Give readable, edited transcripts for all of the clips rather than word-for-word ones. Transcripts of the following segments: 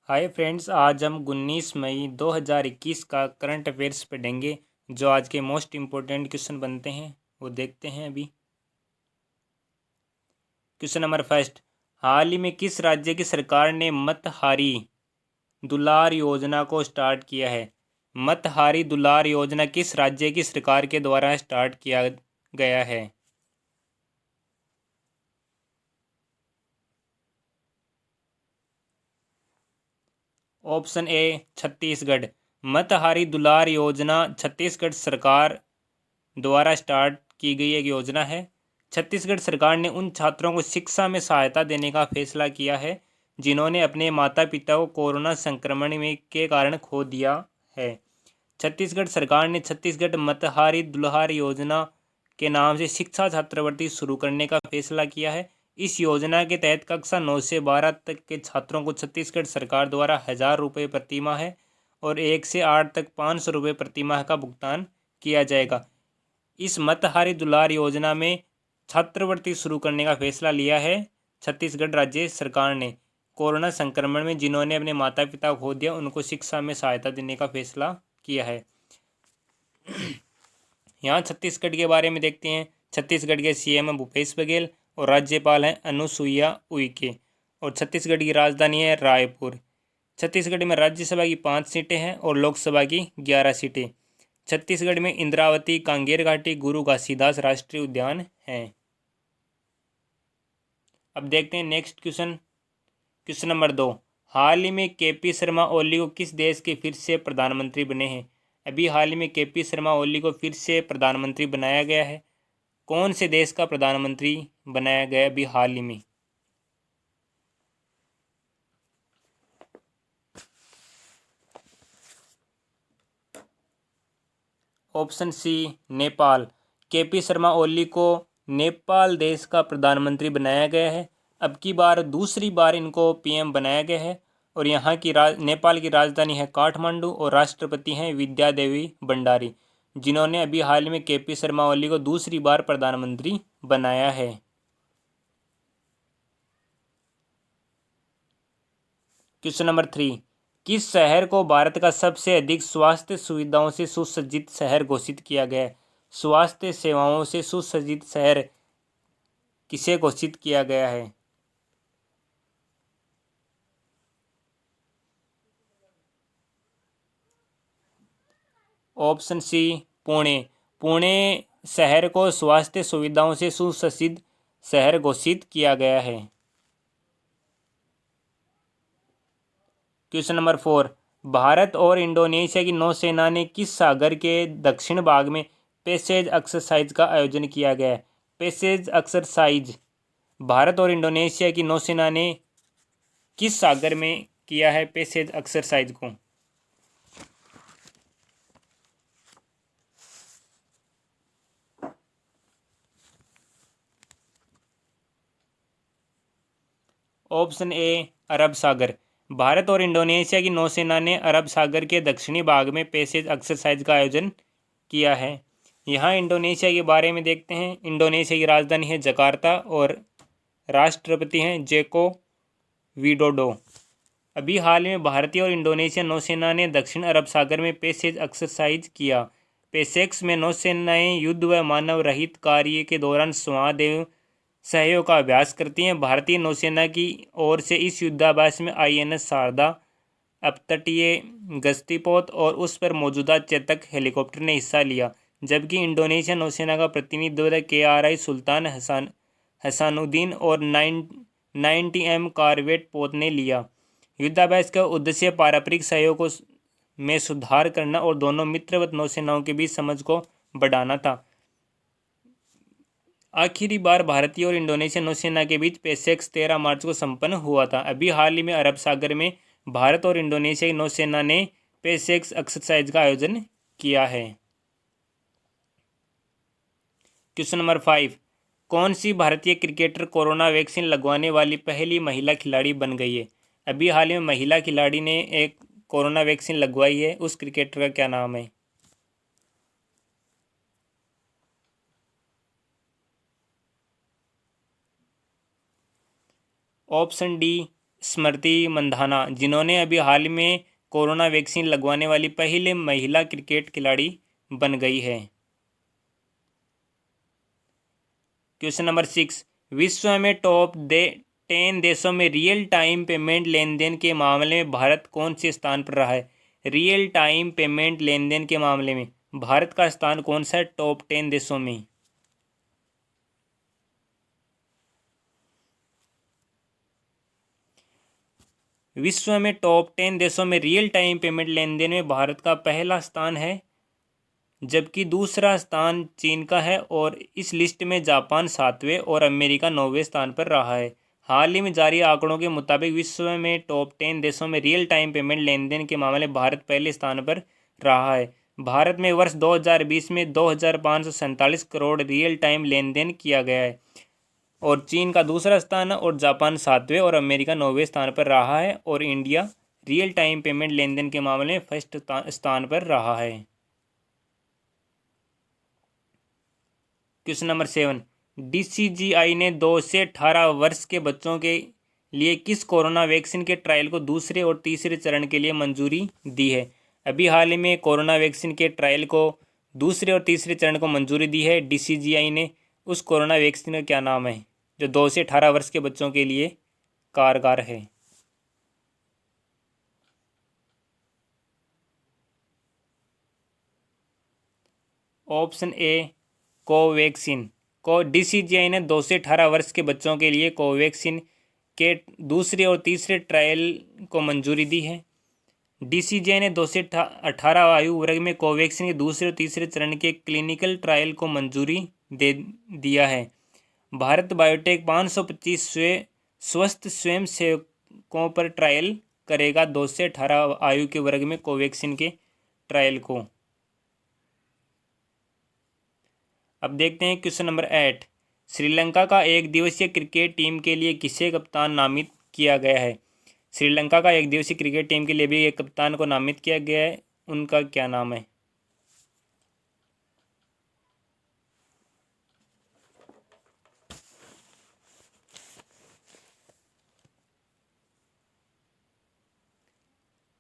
Hi friends, आज हम 19 मई 2021 का करंट अफेयर्स पढ़ेंगे। जो आज के मोस्ट इम्पोर्टेंट क्वेश्चन बनते हैं वो देखते हैं अभी। क्वेश्चन नंबर फर्स्ट, हाल ही में किस राज्य की सरकार ने मतहारी दुलार योजना को स्टार्ट किया है? मतहारी दुलार योजना किस राज्य की सरकार के द्वारा स्टार्ट किया गया है? Option A Chhattisgarh. मतहारी दुलार योजना छत्तीसगढ़ सरकार द्वारा स्टार्ट की गई एक योजना है। छत्तीसगढ़ सरकार ने उन छात्रों को शिक्षा में सहायता देने का फैसला किया है जिन्होंने अपने माता पिता को कोरोना संक्रमण में के कारण खो दिया है। छत्तीसगढ़ सरकार ने छत्तीसगढ़ मतहारी दुल्हार योजना के नाम से शिक्षा छात्रवृत्ति शुरू करने का फैसला किया है। इस योजना के तहत कक्षा 9 से 12 तक के छात्रों को छत्तीसगढ़ सरकार द्वारा 1,000 रुपये प्रति माह है और 1 से 8 तक 500 रुपये प्रति माह का भुगतान किया जाएगा। इस मतहारी दुलार योजना में छात्रवृत्ति शुरू करने का फैसला लिया है छत्तीसगढ़ राज्य सरकार ने। कोरोना संक्रमण में जिन्होंने अपने माता पिता को खो दिया उनको शिक्षा में सहायता देने का फैसला किया है। यहाँ छत्तीसगढ़ के बारे में देखते हैं। छत्तीसगढ़ के सीएम भूपेश बघेल और राज्यपाल हैं अनुसुईया उइके और छत्तीसगढ़ की राजधानी है रायपुर। छत्तीसगढ़ में राज्यसभा की 5 सीटें हैं और लोकसभा की 11 सीटें। छत्तीसगढ़ में इंद्रावती, कांगेर घाटी, गुरु घासीदास राष्ट्रीय उद्यान हैं। अब देखते हैं नेक्स्ट क्वेश्चन। क्वेश्चन नंबर 2, हाल ही में केपी शर्मा ओली को किस देश के फिर से प्रधानमंत्री बने हैं? अभी हाल ही में केपी शर्मा ओली को फिर से प्रधानमंत्री बनाया गया है। कौन से देश का प्रधानमंत्री बनाया गया अभी हाल ही में? Option C Nepal. केपी शर्मा ओली को नेपाल देश का प्रधानमंत्री बनाया गया है। अब की बार दूसरी बार इनको पीएम बनाया गया है और यहाँ की नेपाल की राजधानी है काठमांडू और राष्ट्रपति हैं विद्या देवी भंडारी, जिन्होंने अभी हाल ही में केपी शर्मा ओली को दूसरी बार प्रधानमंत्री बनाया है। क्वेश्चन नंबर 3, किस शहर को भारत का सबसे अधिक स्वास्थ्य सुविधाओं से सुसज्जित शहर घोषित किया गया है? स्वास्थ्य सेवाओं से सुसज्जित शहर किसे घोषित किया गया है? Option C Pune. पुणे शहर को स्वास्थ्य सुविधाओं से सुसज्जित शहर घोषित किया गया है। क्वेश्चन नंबर 4, भारत और इंडोनेशिया की नौसेना ने किस सागर के दक्षिण भाग में पैसेज एक्सरसाइज का आयोजन किया गया है? पैसेज एक्सरसाइज भारत और इंडोनेशिया की नौसेना ने किस सागर में किया है पैसेज एक्सरसाइज को? ऑप्शन ए अरब सागर। भारत और इंडोनेशिया की नौसेना ने अरब सागर के दक्षिणी भाग में पैसेज एक्सरसाइज का आयोजन किया है। यहाँ इंडोनेशिया के बारे में देखते हैं। इंडोनेशिया की राजधानी है जकार्ता और राष्ट्रपति हैं जेको विडोडो। अभी हाल में भारतीय और इंडोनेशिया नौसेना ने दक्षिण अरब सागर में पैसेज एक्सरसाइज किया। पैसेक्स में नौसेनाएं युद्ध व मानव रहित कार्य के दौरान संवाद एवं सहयोग का अभ्यास करती हैं। भारतीय नौसेना की ओर से इस युद्धाभ्यास में आईएनएस शारदा, अपतटीय गश्तीपोत और उस पर मौजूदा चेतक हेलीकॉप्टर ने हिस्सा लिया, जबकि इंडोनेशिया नौसेना का प्रतिनिधित्व KRI सुल्तान हसानुद्दीन और 90M कॉर्वेट पोत ने लिया। युद्धाभ्यास का उद्देश्य पारस्परिक सहयोग में सुधार करना और दोनों मित्रवत नौसेनाओं के बीच समझ को बढ़ाना था। आखिरी बार भारतीय और इंडोनेशिया नौसेना के बीच पैसेक्स 13 मार्च को संपन्न हुआ था। अभी हाल ही में अरब सागर में भारत और इंडोनेशिया की नौसेना ने पैसेक्स एक्सरसाइज का आयोजन किया है। क्वेश्चन नंबर 5, कौन सी भारतीय क्रिकेटर कोरोना वैक्सीन लगवाने वाली पहली महिला खिलाड़ी बन गई है? अभी हाल ही में महिला खिलाड़ी ने एक कोरोना वैक्सीन लगवाई है, उस क्रिकेटर का क्या नाम है? ऑप्शन डी स्मृति मंधाना, जिन्होंने अभी हाल में कोरोना वैक्सीन लगवाने वाली पहली महिला क्रिकेट खिलाड़ी बन गई है। क्वेश्चन नंबर 6, विश्व में टॉप 10 देशों में रियल टाइम पेमेंट लेन देन के मामले में भारत कौन से स्थान पर रहा है? रियल टाइम पेमेंट लेन देन के मामले में भारत का स्थान कौन सा है टॉप 10 देशों में? विश्व में टॉप 10 देशों में रियल टाइम पेमेंट लेन देन में भारत का पहला स्थान है, जबकि दूसरा स्थान चीन का है, और इस लिस्ट में जापान 7वें और अमेरिका 9वें स्थान पर रहा है। हाल ही में जारी आंकड़ों के मुताबिक विश्व में टॉप 10 देशों में रियल टाइम पेमेंट लेन देन के मामले में भारत पहले स्थान पर रहा है। भारत में वर्ष 2020 में 2,547 करोड़ रियल टाइम लेन देन किया गया है, और चीन का दूसरा स्थान है, और जापान 7वें और अमेरिका 9वें स्थान पर रहा है, और इंडिया रियल टाइम पेमेंट लेन देन के मामले में फर्स्ट स्थान पर रहा है। क्वेश्चन नंबर 7, DCGI ने 2 से 18 वर्ष के बच्चों के लिए किस कोरोना वैक्सीन के ट्रायल को दूसरे और तीसरे चरण के लिए मंजूरी दी है? अभी हाल ही में कोरोना वैक्सीन के ट्रायल को दूसरे और तीसरे चरण को मंजूरी दी है DCGI ने। उस कोरोना वैक्सीन का क्या नाम है जो 2 से 18 वर्ष के बच्चों के लिए कारगर है? Option A Covaxin. DCGI ने 2 से 18 वर्ष के बच्चों के लिए कोवैक्सीन के दूसरे और तीसरे ट्रायल को मंजूरी दी है। DCGI ने 2 से 18 आयु वर्ग में कोवैक्सीन के दूसरे और तीसरे चरण के क्लिनिकल ट्रायल को मंजूरी दे दिया है। भारत बायोटेक 525 स्वस्थ स्वयंसेवकों पर ट्रायल करेगा 2 से 18 आयु के वर्ग में कोवैक्सीन के ट्रायल को। अब देखते हैं क्वेश्चन नंबर 8, श्रीलंका का एक दिवसीय क्रिकेट टीम के लिए किसे कप्तान नामित किया गया है? श्रीलंका का एक दिवसीय क्रिकेट टीम के लिए भी एक कप्तान को नामित किया गया है, उनका क्या नाम है?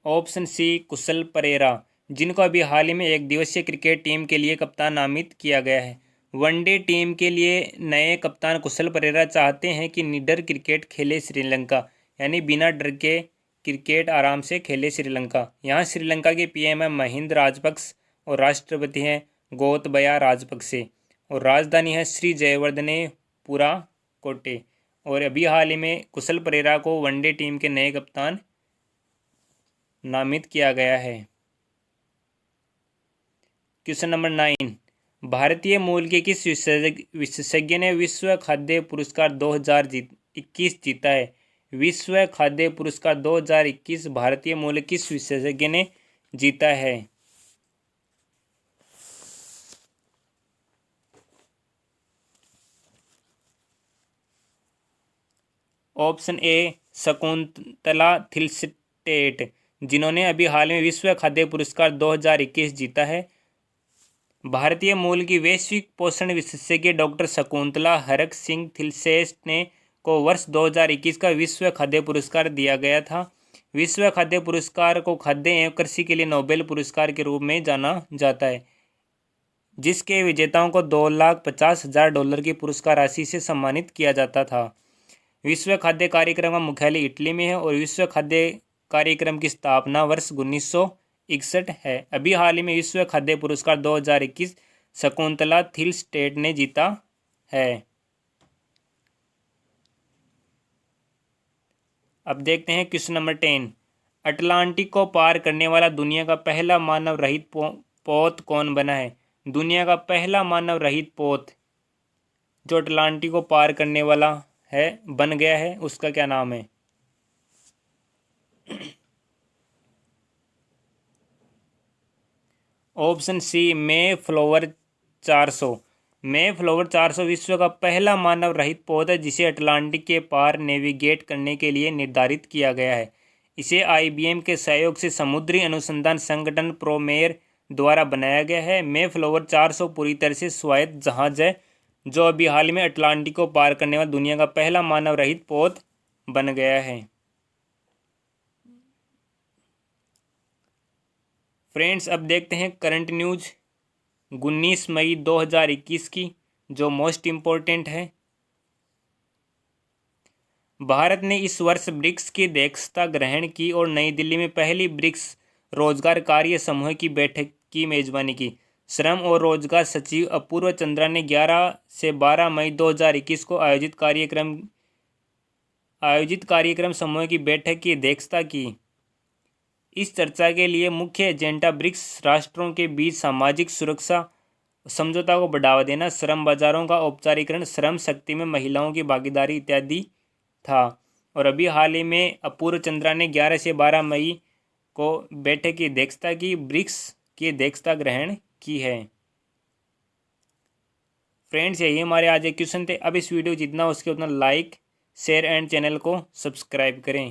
ऑप्शन सी कुशल परेरा, जिनको अभी हाल ही में एक दिवसीय क्रिकेट टीम के लिए कप्तान नामित किया गया है। वनडे टीम के लिए नए कप्तान कुशल परेरा चाहते हैं कि निडर क्रिकेट खेले श्रीलंका, यानी बिना डर के क्रिकेट आराम से खेले श्रीलंका। यहाँ श्रीलंका के PM है महिंद राजपक्ष, और राष्ट्रपति हैं गोतबया राजपक्से, और राजधानी है श्री जयवर्धनेपुरा कोटे। और अभी हाल ही में कुशल परेरा को वनडे टीम के नए कप्तान नामित किया गया है। क्वेश्चन नंबर 9, भारतीय मूल के किस विशेषज्ञ ने विश्व खाद्य पुरस्कार 2021 जीता है? विश्व खाद्य पुरस्कार 2021 भारतीय मूल किस विशेषज्ञ ने जीता है? ऑप्शन ए शकुंतला थिलस्टेट, जिन्होंने अभी हाल में विश्व खाद्य पुरस्कार 2021 जीता है। भारतीय मूल की वैश्विक पोषण विशेषज्ञ डॉक्टर शकुंतला हरक सिंह थिलसेट ने को वर्ष 2021 का विश्व खाद्य पुरस्कार दिया गया था। विश्व खाद्य पुरस्कार को खाद्य एवं कृषि के लिए नोबेल पुरस्कार के रूप में जाना जाता है, जिसके विजेताओं को $2,50,000 की पुरस्कार राशि से सम्मानित किया जाता था। विश्व खाद्य कार्यक्रम का मुख्यालय इटली में है, और विश्व खाद्य कार्यक्रम की स्थापना वर्ष 1961 है। अभी हाल ही में विश्व खाद्य पुरस्कार 2021 शकुंतला थिलस्टेट ने जीता है। अब देखते हैं क्वेश्चन नंबर 10, अटलांटिक को पार करने वाला दुनिया का पहला मानव रहित पोत कौन बना है? दुनिया का पहला मानव रहित पोत जो अटलांटिक को पार करने वाला है बन गया है, उसका क्या नाम है? ऑप्शन सी मे फ्लोवर 400। मे फ्लोवर 400 विश्व का पहला मानव रहित पोत है, जिसे अटलांटिक के पार नेविगेट करने के लिए निर्धारित किया गया है। इसे IBM के सहयोग से समुद्री अनुसंधान संगठन प्रोमेर द्वारा बनाया गया है। मे फ्लोवर 400 पूरी तरह से स्वायत्त जहाज है, जो अभी हाल में अटलांटिक को पार करने वाला दुनिया का पहला मानव रहित पोत बन गया है। फ्रेंड्स, अब देखते हैं करंट न्यूज 19 मई 2021 की, जो मोस्ट इम्पोर्टेंट है। भारत ने इस वर्ष ब्रिक्स की अध्यक्षता ग्रहण की और नई दिल्ली में पहली ब्रिक्स रोजगार कार्य समूह की बैठक की मेजबानी की। श्रम और रोजगार सचिव अपूर्व चंद्रा ने 11 से 12 मई 2021 को आयोजित कार्यक्रम समूह की बैठक की अध्यक्षता की। इस चर्चा के लिए मुख्य एजेंडा ब्रिक्स राष्ट्रों के बीच सामाजिक सुरक्षा समझौता को बढ़ावा देना, श्रम बाजारों का औपचारिकरण, श्रम शक्ति में महिलाओं की भागीदारी इत्यादि था। और अभी हाल ही में अपूर्व चंद्रा ने 11 से 12 मई को बैठक की अध्यक्षता की, ब्रिक्स की अध्यक्षता ग्रहण की है। फ्रेंड्स, यही हमारे आज के क्वेश्चन थे। अब इस वीडियो जितना हो सके उतना लाइक, शेयर एंड चैनल को सब्सक्राइब करें।